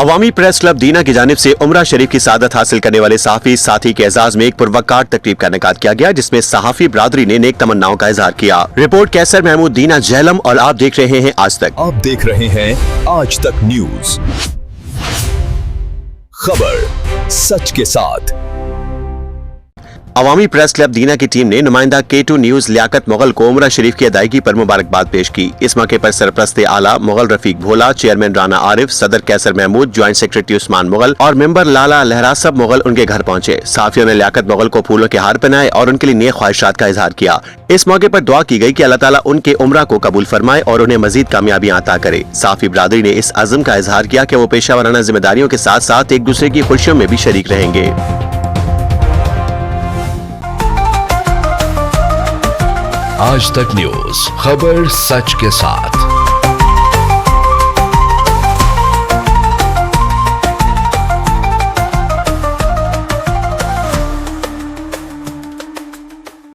अवामी press club दीना की जानिब से उमरा शरीफ की सादत हासिल करने वाले सहाफी साथी के एजाज में एक पुरवकार तकरीब का इनेकाद किया गया, जिसमें सहाफी बरादरी ने नेक तमन्नाओं का इजहार किया। रिपोर्ट कैसर महमूद, दीना झेलम और आप देख रहे हैं आज तक। आप देख रहे हैं आज तक न्यूज, खबर सच के साथ। अवामी प्रेस क्लब दीना की टीम ने नुमाइंदा K2 न्यूज लियाकत मुगल को उमरा शरीफ की अदायगी पर मुबारकबाद पेश की। इस मौके पर सरप्रस्त आला मुगल रफीक भोला, चेयरमैन राना आरिफ, सदर कैसर महमूद, ज्वाइंट सेक्रेटरी उस्मान मुगल और मेंबर लाला लहरासब मुगल उनके घर पहुंचे। साफियों ने लियाकत मुगल को फूलों के हार पहनाए और उनके लिए नेक ख्वाहिशात का इजहार किया। इस मौके पर दुआ की गई कि अल्लाह ताला उनके उम्रा को कबूल फरमाए और उन्हें मजीद कामयाबियां अता करे। साफी बरादरी ने इस अज़्म का इजहार किया कि वो पेशा वराना जिम्मेदारियों के साथ साथ एक दूसरे की खुशियों में भी शरीक रहेंगे। आज तक न्यूज, खबर सच के साथ।